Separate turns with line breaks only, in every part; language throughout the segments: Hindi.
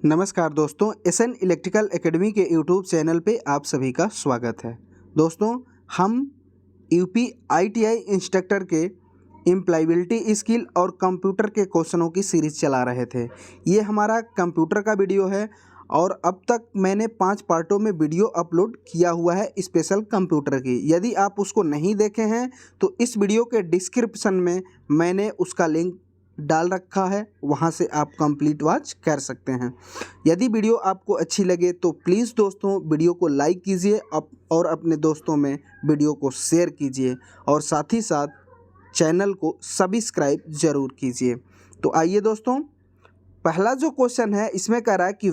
नमस्कार दोस्तों, एसएन इलेक्ट्रिकल एकेडमी के यूट्यूब चैनल पे आप सभी का स्वागत है। दोस्तों, हम यूपी आईटीआई इंस्ट्रक्टर के एम्प्लॉयबिलिटी स्किल और कंप्यूटर के क्वेश्चनों की सीरीज़ चला रहे थे। ये हमारा कंप्यूटर का वीडियो है और अब तक मैंने 5 पार्टों में वीडियो अपलोड किया हुआ है स्पेशल कंप्यूटर की। यदि आप उसको नहीं देखे हैं तो इस वीडियो के डिस्क्रिप्शन में मैंने उसका लिंक डाल रखा है, वहां से आप कंप्लीट वॉच कर सकते हैं। यदि वीडियो आपको अच्छी लगे तो प्लीज़ दोस्तों वीडियो को लाइक कीजिए और अपने दोस्तों में वीडियो को शेयर कीजिए और साथ ही साथ चैनल को सब्सक्राइब ज़रूर कीजिए। तो आइए दोस्तों, पहला जो क्वेश्चन है इसमें कह रहा है कि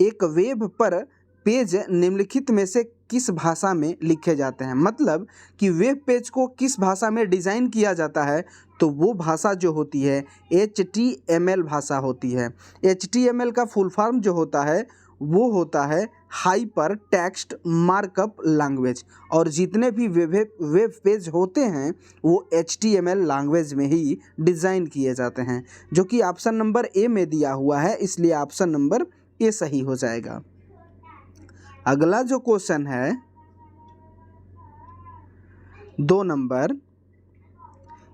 एक वेब पर पेज निम्नलिखित में से किस भाषा में लिखे जाते हैं। मतलब कि वेब पेज को किस भाषा में डिज़ाइन किया जाता है, तो वो भाषा जो होती है HTML भाषा होती है। HTML का फुल फॉर्म जो होता है वो होता है हाइपर टेक्स्ट मार्कअप लैंग्वेज, और जितने भी वेब पेज होते हैं वो HTML लैंग्वेज में ही डिज़ाइन किए जाते हैं, जो कि ऑप्शन नंबर ए में दिया हुआ है, इसलिए ऑप्शन नंबर ए सही हो जाएगा। अगला जो क्वेश्चन है 2 नंबर,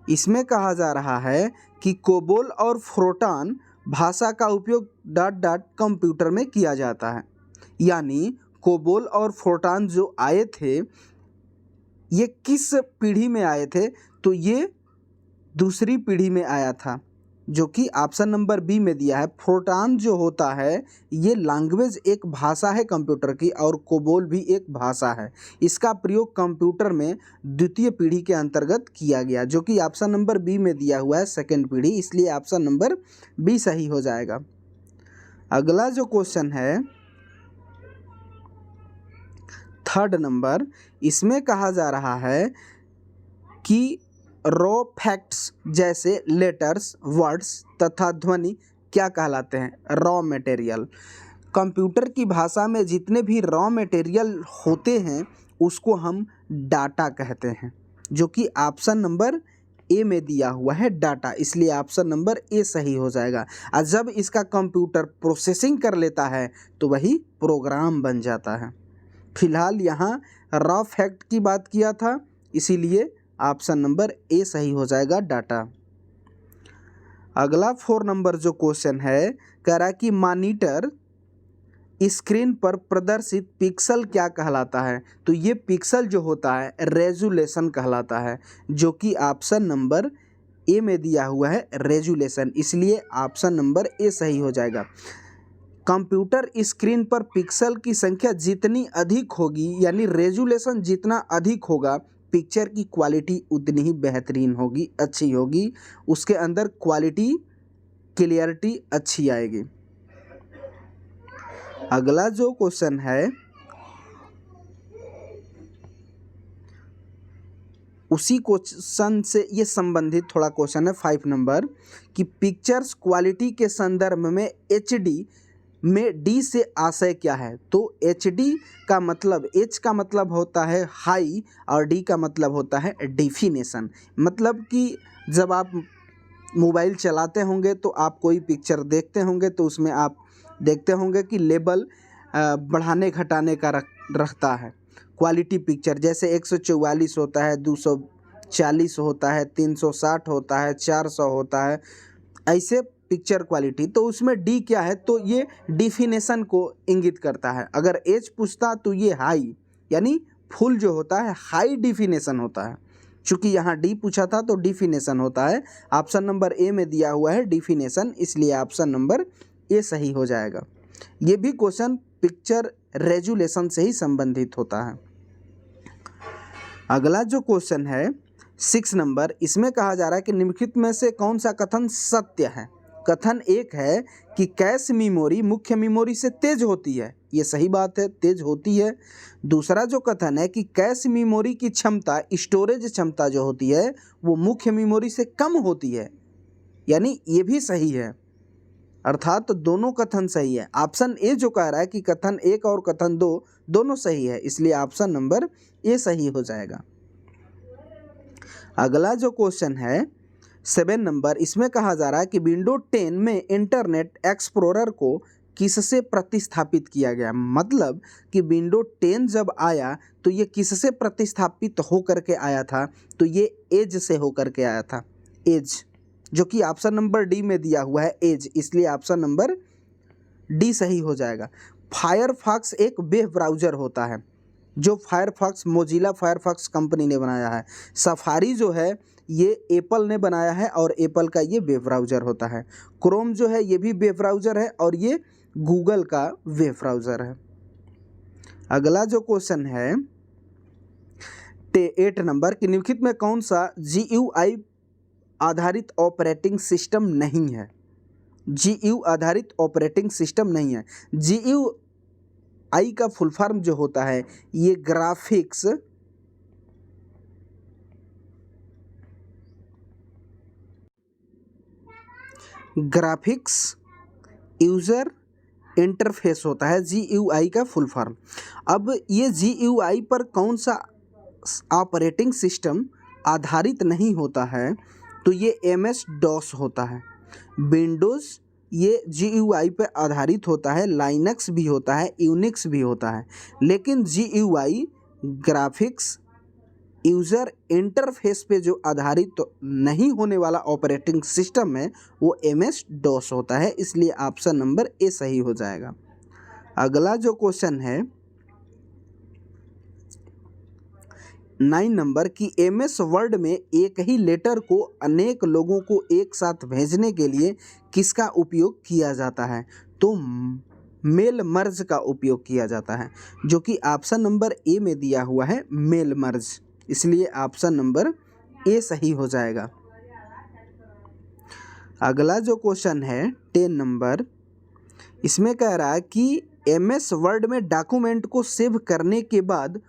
इसमें कहा जा रहा है कि कोबोल और फ्रोटान भाषा का उपयोग ... कंप्यूटर में किया जाता है। यानी कोबोल और फ्रोटान जो आए थे ये किस पीढ़ी में आए थे, तो ये दूसरी पीढ़ी में आया था, जो कि ऑप्शन नंबर बी में दिया है। फ्रोटान जो होता है ये लैंग्वेज एक भाषा है कंप्यूटर की, और कोबोल भी एक भाषा है। इसका प्रयोग कंप्यूटर में द्वितीय पीढ़ी के अंतर्गत किया गया, जो कि ऑप्शन नंबर बी में दिया हुआ है सेकंड पीढ़ी, इसलिए ऑप्शन नंबर बी सही हो जाएगा। अगला जो क्वेश्चन है 3rd नंबर, इसमें कहा जा रहा है कि रॉ फैक्ट्स जैसे लेटर्स, वर्ड्स तथा ध्वनि क्या कहलाते हैं। Raw material. कंप्यूटर की भाषा में जितने भी रॉ मटेरियल होते हैं उसको हम डाटा कहते हैं, जो कि ऑप्शन नंबर ए में दिया हुआ है डाटा, इसलिए ऑप्शन नंबर ए सही हो जाएगा। और जब इसका कंप्यूटर प्रोसेसिंग कर लेता है तो वही प्रोग्राम बन जाता है। फिलहाल यहाँ रॉ फैक्ट की बात किया था, इसीलिए ऑप्शन नंबर ए सही हो जाएगा डाटा। अगला 4 नंबर जो क्वेश्चन है कह रहा है कि मॉनिटर स्क्रीन पर प्रदर्शित पिक्सल क्या कहलाता है। तो ये पिक्सल जो होता है रेजोल्यूशन कहलाता है, जो कि ऑप्शन नंबर ए में दिया हुआ है रेजोल्यूशन, इसलिए ऑप्शन नंबर ए सही हो जाएगा। कंप्यूटर स्क्रीन पर पिक्सल की संख्या जितनी अधिक होगी, यानी रेजोल्यूशन जितना अधिक होगा, पिक्चर की क्वालिटी उतनी ही बेहतरीन होगी, अच्छी होगी, उसके अंदर क्वालिटी क्लियरिटी अच्छी आएगी। अगला जो क्वेश्चन है उसी क्वेश्चन से ये संबंधित थोड़ा क्वेश्चन है 5 नंबर, कि पिक्चर्स क्वालिटी के संदर्भ में HD में डी से आशय क्या है। तो HD का मतलब, H का मतलब होता है हाई और D का मतलब होता है डेफिनेशन। मतलब कि जब आप मोबाइल चलाते होंगे तो आप कोई पिक्चर देखते होंगे तो उसमें आप देखते होंगे कि लेबल बढ़ाने घटाने का रखता है। क्वालिटी पिक्चर जैसे 144 होता है, 240 होता है, 360 होता है, 400 होता है, ऐसे पिक्चर क्वालिटी। तो उसमें डी क्या है, तो ये डिफिनेशन को इंगित करता है। अगर एच पूछता तो ये हाई, यानी फुल जो होता है हाई डिफिनेशन होता है। चूँकि यहाँ डी पूछा था तो डिफिनेशन होता है, ऑप्शन नंबर ए में दिया हुआ है डिफिनेशन, इसलिए ऑप्शन नंबर ए सही हो जाएगा। ये भी क्वेश्चन पिक्चर रेजोल्यूशन से ही संबंधित होता है। अगला जो क्वेश्चन है 6 नंबर, इसमें कहा जा रहा है कि निम्नलिखित में से कौन सा कथन सत्य है। कथन एक है कि कैश मेमोरी मुख्य मेमोरी से तेज होती है, ये सही बात है, तेज होती है। दूसरा जो कथन है कि कैश मेमोरी की क्षमता, स्टोरेज क्षमता जो होती है वो मुख्य मेमोरी से कम होती है, यानी ये भी सही है, अर्थात तो दोनों कथन सही है। ऑप्शन ए जो कह रहा है कि कथन 1 और कथन 2 दोनों सही है, इसलिए ऑप्शन नंबर ए सही हो जाएगा। अगला जो क्वेश्चन है 7 नंबर, इसमें कहा जा रहा है कि विंडो 10 में इंटरनेट एक्सप्लोरर को किससे प्रतिस्थापित किया गया। मतलब कि विंडो 10 जब आया तो ये किससे प्रतिस्थापित होकर के आया था, तो ये एज से होकर के आया था, एज, जो कि ऑप्शन नंबर डी में दिया हुआ है एज, इसलिए ऑप्शन नंबर डी सही हो जाएगा। फायरफॉक्स एक वेब ब्राउज़र होता है, जो फायरफॉक्स मोजिला फायरफॉक्स कंपनी ने बनाया है। सफारी जो है ये एप्पल ने बनाया है और एप्पल का ये वेब ब्राउज़र होता है। क्रोम जो है ये भी वेब ब्राउज़र है और ये गूगल का वेब ब्राउज़र है। अगला जो क्वेश्चन है 8 नंबर कि निम्नलिखित में कौन सा GUI आधारित ऑपरेटिंग सिस्टम नहीं है। GUI आधारित ऑपरेटिंग सिस्टम नहीं है। GUI का फुल फॉर्म जो होता है ये ग्राफिक्स यूज़र इंटरफेस होता है, GUI का फुल फॉर्म। अब ये GUI पर कौन सा ऑपरेटिंग सिस्टम आधारित नहीं होता है, तो ये MS-DOS होता है। विंडोज़ ये GUI पर आधारित होता है, लाइनक्स भी होता है, यूनिक्स भी होता है, लेकिन GUI ग्राफिक्स यूज़र इंटरफेस पे जो आधारित तो नहीं होने वाला ऑपरेटिंग सिस्टम है वो MS-DOS होता है, इसलिए ऑप्शन नंबर ए सही हो जाएगा। अगला जो क्वेश्चन है 9 नंबर की MS वर्ड में एक ही लेटर को अनेक लोगों को एक साथ भेजने के लिए किसका उपयोग किया जाता है, तो मेल मर्ज का उपयोग किया जाता है, जो कि ऑप्शन नंबर ए में दिया हुआ है मेल मर्ज, इसलिए ऑप्शन नंबर ए सही हो जाएगा। अगला जो क्वेश्चन है 10 नंबर, इसमें कह रहा है कि MS वर्ड में डॉक्यूमेंट को सेव करने के बाद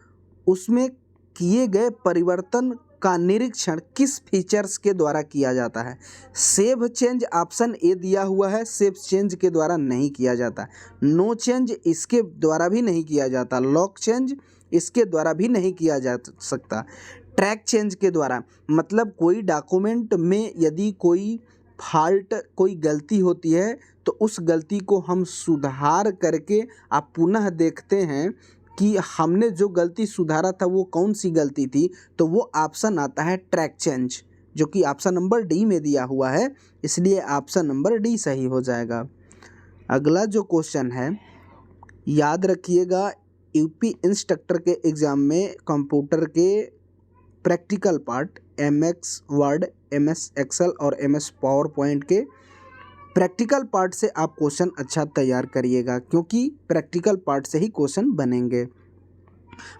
उसमें किए गए परिवर्तन का निरीक्षण किस फीचर्स के द्वारा किया जाता है। सेव चेंज ऑप्शन ए दिया हुआ है, सेव चेंज के द्वारा नहीं किया जाता। नो चेंज इसके द्वारा भी नहीं किया जाता। लॉक चेंज इसके द्वारा भी नहीं किया जा सकता। ट्रैक चेंज के द्वारा, मतलब कोई डॉक्यूमेंट में यदि कोई फॉल्ट, कोई गलती होती है तो उस गलती को हम सुधार करके आप पुनः देखते हैं कि हमने जो गलती सुधारा था वो कौन सी गलती थी, तो वो ऑप्शन आता है ट्रैक चेंज, जो कि ऑप्शन नंबर डी में दिया हुआ है, इसलिए ऑप्शन नंबर डी सही हो जाएगा। अगला जो क्वेश्चन है, याद रखिएगा यूपी इंस्ट्रक्टर के एग्ज़ाम में कंप्यूटर के practical part MS word, MS excel और MS पावर पॉइंट के प्रैक्टिकल पार्ट से आप क्वेश्चन अच्छा तैयार करिएगा, क्योंकि प्रैक्टिकल पार्ट से ही क्वेश्चन बनेंगे।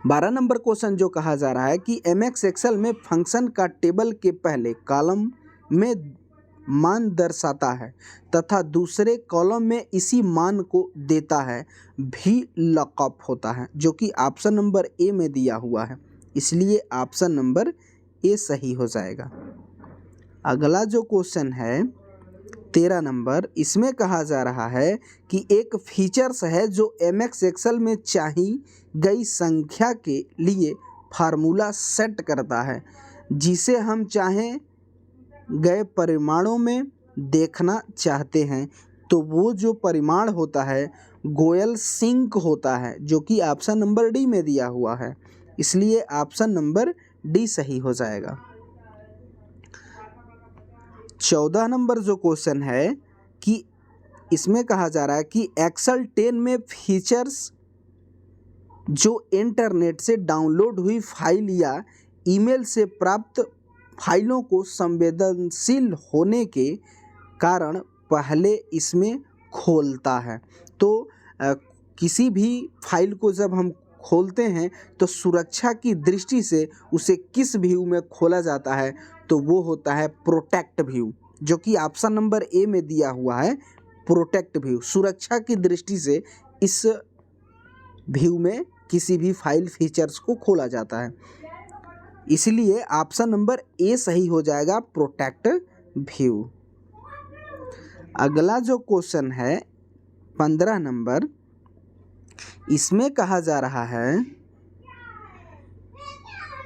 12 नंबर क्वेश्चन जो कहा जा रहा है कि MS एक्सेल में फंक्शन का टेबल के पहले कॉलम में मान दर्शाता है तथा दूसरे कॉलम में इसी मान को देता है, भी लॉकअप होता है, जो कि ऑप्शन नंबर ए में दिया हुआ है, इसलिए ऑप्शन नंबर ए सही हो जाएगा। अगला जो क्वेश्चन है 13 नंबर, इसमें कहा जा रहा है कि एक फीचर्स है जो MS एक्सेल में चाही गई संख्या के लिए फार्मूला सेट करता है, जिसे हम चाहें गए परिमाणों में देखना चाहते हैं, तो वो जो परिमाण होता है गोयल सिंक होता है, जो कि ऑप्शन नंबर डी में दिया हुआ है, इसलिए ऑप्शन नंबर डी सही हो जाएगा। 14 नंबर जो क्वेश्चन है कि इसमें कहा जा रहा है कि एक्सेल 10 में फीचर्स जो इंटरनेट से डाउनलोड हुई फाइल या ईमेल से प्राप्त फाइलों को संवेदनशील होने के कारण पहले इसमें खोलता है। तो किसी भी फाइल को जब हम खोलते हैं तो सुरक्षा की दृष्टि से उसे किस व्यू में खोला जाता है, तो वो होता है प्रोटेक्ट व्यू, जो कि ऑप्शन नंबर ए में दिया हुआ है प्रोटेक्ट व्यू। सुरक्षा की दृष्टि से इस व्यू में किसी भी फाइल फीचर्स को खोला जाता है, इसलिए ऑप्शन नंबर ए सही हो जाएगा प्रोटेक्ट व्यू। अगला जो क्वेश्चन है 15 नंबर, इसमें कहा जा रहा है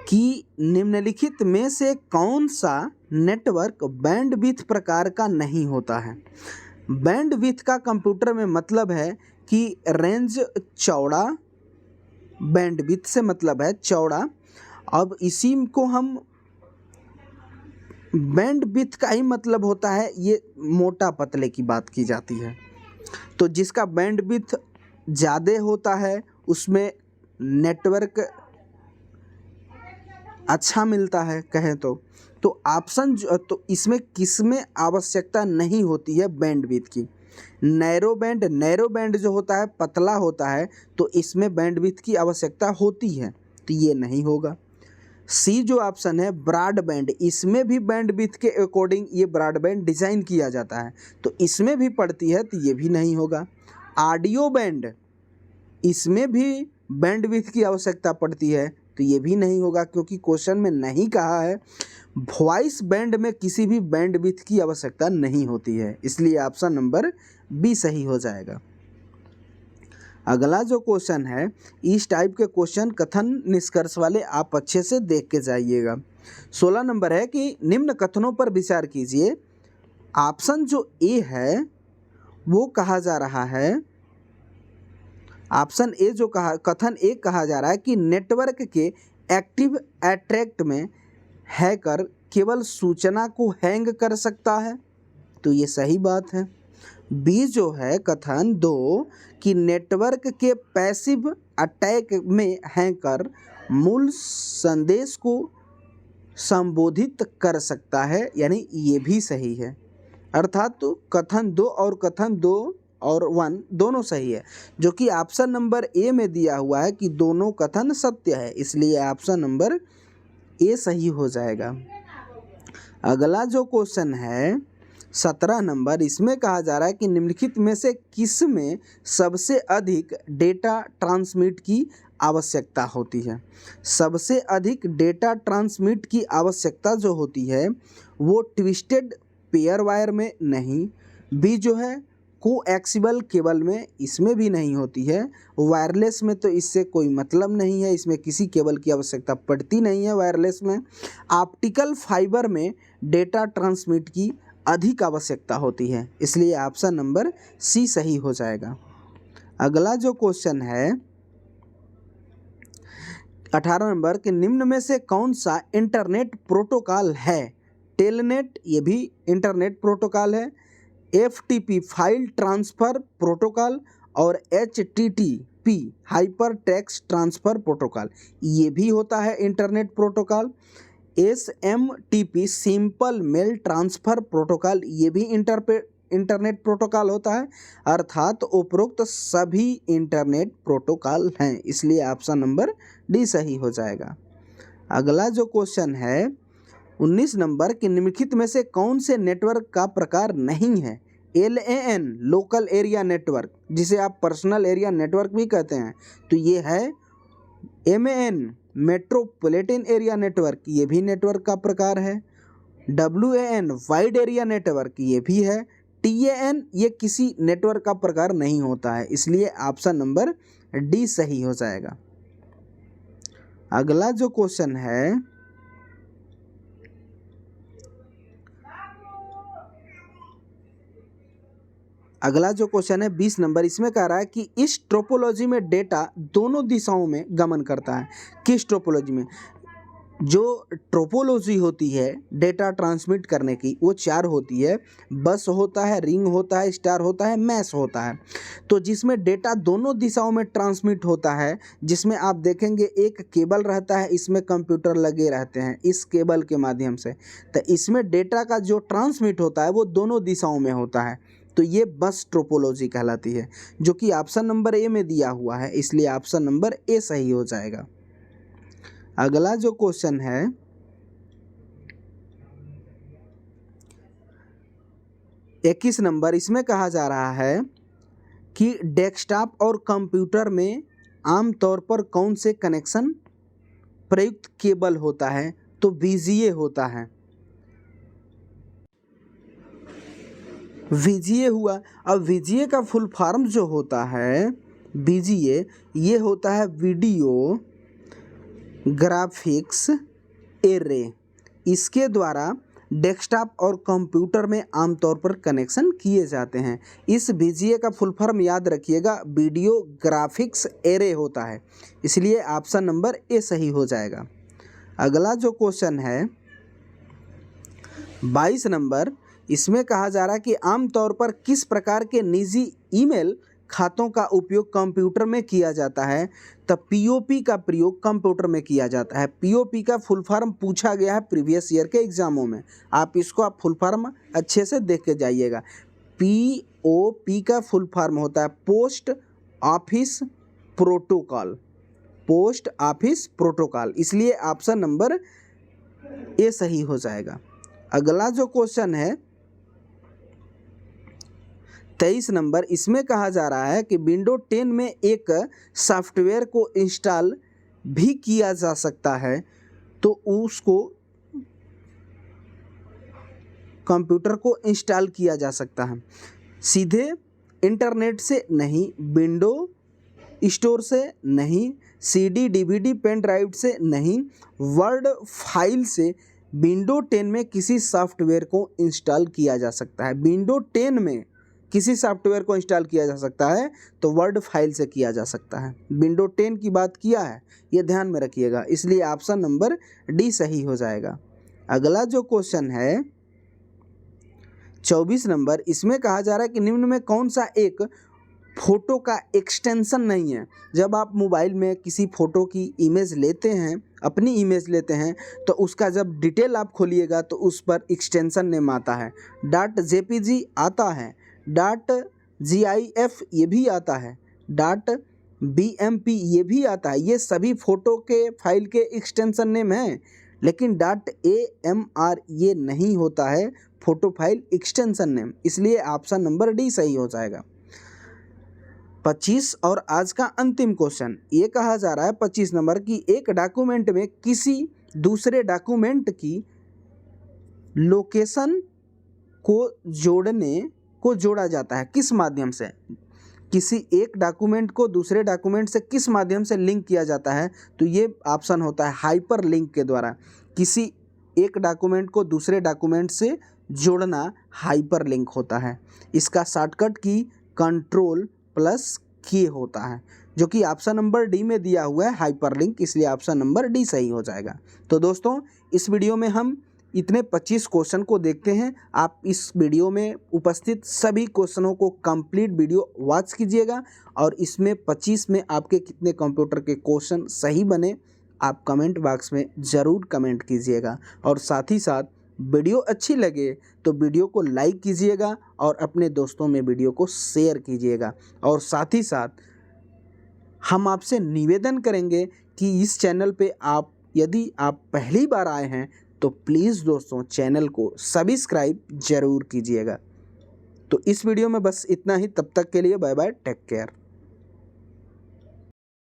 कि निम्नलिखित में से कौन सा नेटवर्क बैंडविड्थ प्रकार का नहीं होता है। बैंडविड्थ का कंप्यूटर में मतलब है कि रेंज चौड़ा, बैंडविड्थ से मतलब है चौड़ा। अब इसी को हम बैंडविड्थ का ही मतलब होता है ये मोटा पतले की बात की जाती है। तो जिसका बैंडविड्थ ज़्यादा होता है उसमें नेटवर्क अच्छा मिलता है कहें तो ऑप्शन तो इसमें किसमें आवश्यकता नहीं होती है बैंडविड्थ की। नैरो बैंड जो होता है पतला होता है, तो इसमें बैंडविड्थ की आवश्यकता होती है, तो ये नहीं होगा। सी जो ऑप्शन है ब्रॉडबैंड, इसमें भी बैंडविड्थ के अकॉर्डिंग ये ब्रॉडबैंड डिज़ाइन किया जाता है, तो इसमें भी पड़ती है, तो ये भी नहीं होगा। ऑडियो बैंड, इसमें भी बैंडविड्थ की आवश्यकता पड़ती है, तो ये भी नहीं होगा क्योंकि क्वेश्चन में नहीं कहा है। वॉइस बैंड में किसी भी बैंडविड्थ की आवश्यकता नहीं होती है, इसलिए ऑप्शन नंबर बी सही हो जाएगा। अगला जो क्वेश्चन है, इस टाइप के क्वेश्चन कथन निष्कर्ष वाले आप अच्छे से देख के जाइएगा। 16 नंबर है कि निम्न कथनों पर विचार कीजिए। ऑप्शन जो ए है वो कहा जा रहा है, ऑप्शन ए जो कथन ए कहा जा रहा है कि नेटवर्क के एक्टिव अट्रैक्ट में हैकर केवल सूचना को हैंग कर सकता है, तो ये सही बात है। बी जो है कथन 2 कि नेटवर्क के पैसिव अटैक में हैकर मूल संदेश को संबोधित कर सकता है, यानी ये भी सही है। अर्थात तो कथन 2 और कथन 2 और 1 दोनों सही है, जो कि ऑप्शन नंबर ए में दिया हुआ है कि दोनों कथन सत्य है, इसलिए ऑप्शन नंबर ए सही हो जाएगा। अगला जो क्वेश्चन है 17 नंबर, इसमें कहा जा रहा है कि निम्नलिखित में से किस में सबसे अधिक डेटा ट्रांसमिट की आवश्यकता होती है। सबसे अधिक डेटा ट्रांसमिट की आवश्यकता जो होती है वो ट्विस्टेड पेयर वायर में नहीं, बी जो है कोएक्सियल केबल में, इसमें भी नहीं होती है। वायरलेस में तो इससे कोई मतलब नहीं है, इसमें किसी केबल की आवश्यकता पड़ती नहीं है वायरलेस में। ऑप्टिकल फाइबर में डेटा ट्रांसमिट की अधिक आवश्यकता होती है, इसलिए ऑप्शन नंबर सी सही हो जाएगा। अगला जो क्वेश्चन है 18 नंबर के निम्न में से कौन सा इंटरनेट प्रोटोकॉल है। टेलनेट, ये भी इंटरनेट प्रोटोकॉल है। FTP फाइल ट्रांसफ़र प्रोटोकॉल और HTTP hyper text transfer protocol, ये भी होता है internet protocol. SMTP simple mail transfer protocol, ये भी इंटरनेट प्रोटोकॉल होता है। अर्थात उपरोक्त सभी इंटरनेट प्रोटोकॉल हैं, इसलिए ऑप्शन नंबर डी सही हो जाएगा। अगला जो क्वेश्चन है 19 नंबर के निम्नलिखित में से कौन से नेटवर्क का प्रकार नहीं है। LAN लोकल एरिया नेटवर्क, जिसे आप पर्सनल एरिया नेटवर्क भी कहते हैं, तो ये है। MAN मेट्रोपॉलिटन एरिया नेटवर्क, ये भी नेटवर्क का प्रकार है। WAN वाइड एरिया नेटवर्क, ये भी है। TAN ये किसी नेटवर्क का प्रकार नहीं होता है, इसलिए ऑप्शन नंबर डी सही हो जाएगा। अगला जो क्वेश्चन है अगला जो क्वेश्चन है 20 नंबर, इसमें कह रहा है कि इस टोपोलॉजी में डेटा दोनों दिशाओं में गमन करता है। किस टोपोलॉजी में? जो टोपोलॉजी होती है डेटा ट्रांसमिट करने की वो 4 होती है। बस होता है, रिंग होता है, स्टार होता है, मैश होता है। तो जिसमें डेटा दोनों दिशाओं में ट्रांसमिट होता है, जिसमें आप देखेंगे एक केबल रहता है, इसमें कंप्यूटर लगे रहते हैं इस केबल के माध्यम से, तो इसमें डेटा का जो ट्रांसमिट होता है वो दोनों दिशाओं में होता है, तो ये बस टोपोलॉजी कहलाती है, जो कि ऑप्शन नंबर ए में दिया हुआ है, इसलिए ऑप्शन नंबर ए सही हो जाएगा। अगला जो क्वेश्चन है 21 नंबर, इसमें कहा जा रहा है कि डेस्कटॉप और कंप्यूटर में आमतौर पर कौन से कनेक्शन प्रयुक्त केबल होता है, तो VGA होता है। VGA हुआ। अब VGA का फुल फॉर्म जो होता है VGA, ये होता है वीडियो ग्राफिक्स एरे। इसके द्वारा डेस्कटॉप और कंप्यूटर में आमतौर पर कनेक्शन किए जाते हैं। इस VGA का फुल फॉर्म याद रखिएगा, वीडियो ग्राफिक्स एरे होता है, इसलिए ऑप्शन नंबर ए सही हो जाएगा। अगला जो क्वेश्चन है 22 नंबर, इसमें कहा जा रहा है कि आमतौर पर किस प्रकार के निजी ईमेल खातों का उपयोग कंप्यूटर में किया जाता है। तो POP का प्रयोग कंप्यूटर में किया जाता है। POP का फुल फॉर्म पूछा गया है प्रीवियस ईयर के एग्जामों में, आप फुल फॉर्म अच्छे से देख के जाइएगा। POP का फुल फॉर्म होता है post office protocol, post office protocol, इसलिए ऑप्शन नंबर ए सही हो जाएगा। अगला जो क्वेश्चन है 23 नंबर, इसमें कहा जा रहा है कि विंडो 10 में एक सॉफ्टवेयर को इंस्टॉल भी किया जा सकता है, तो उसको कंप्यूटर को इंस्टॉल किया जा सकता है सीधे इंटरनेट से नहीं, विंडो स्टोर से नहीं, CD DVD पेन ड्राइव से नहीं, वर्ड फाइल से विंडो 10 में किसी सॉफ्टवेयर को इंस्टॉल किया जा सकता है। विंडो 10 में किसी सॉफ्टवेयर को इंस्टॉल किया जा सकता है तो वर्ड फाइल से किया जा सकता है। विंडो 10 की बात किया है, ये ध्यान में रखिएगा, इसलिए ऑप्शन नंबर डी सही हो जाएगा। अगला जो क्वेश्चन है 24 नंबर, इसमें कहा जा रहा है कि निम्न में कौन सा एक फ़ोटो का एक्सटेंशन नहीं है। जब आप मोबाइल में किसी फ़ोटो की इमेज लेते हैं, अपनी इमेज लेते हैं, तो उसका जब डिटेल आप खोलिएगा तो उस पर एक्सटेंशन नेम आता है। .jpg आता है, .gif ये भी आता है, .bmp ये भी आता है। ये सभी फ़ोटो के फाइल के एक्सटेंशन नेम हैं, लेकिन .amr ये नहीं होता है फ़ोटो फाइल एक्सटेंशन नेम, इसलिए ऑप्शन नंबर डी सही हो जाएगा। 25 और आज का अंतिम क्वेश्चन, ये कहा जा रहा है 25 नंबर की एक डॉक्यूमेंट में किसी दूसरे डॉक्यूमेंट की लोकेशन को जोड़ा जाता है किस माध्यम से। किसी एक डॉक्यूमेंट को दूसरे डॉक्यूमेंट से किस माध्यम से लिंक किया जाता है, तो ये ऑप्शन होता है हाइपर लिंक के द्वारा। किसी एक डॉक्यूमेंट को दूसरे डॉक्यूमेंट से जोड़ना हाइपर लिंक होता है। इसका शॉर्टकट की Ctrl+K होता है, जो कि ऑप्शन नंबर डी में दिया हुआ है हाइपर लिंक, इसलिए ऑप्शन नंबर डी सही हो जाएगा। तो दोस्तों इस वीडियो में हम इतने 25 क्वेश्चन को देखते हैं। आप इस वीडियो में उपस्थित सभी क्वेश्चनों को कंप्लीट वीडियो वॉच कीजिएगा और इसमें 25 में आपके कितने कंप्यूटर के क्वेश्चन सही बने आप कमेंट बॉक्स में ज़रूर कमेंट कीजिएगा। और साथ ही साथ वीडियो अच्छी लगे तो वीडियो को लाइक कीजिएगा और अपने दोस्तों में वीडियो को शेयर कीजिएगा। और साथ ही साथ हम आपसे निवेदन करेंगे कि इस चैनल पे यदि आप पहली बार आए हैं तो प्लीज़ दोस्तों चैनल को सब्सक्राइब ज़रूर कीजिएगा। तो इस वीडियो में बस इतना ही, तब तक के लिए बाय बाय, टेक केयर।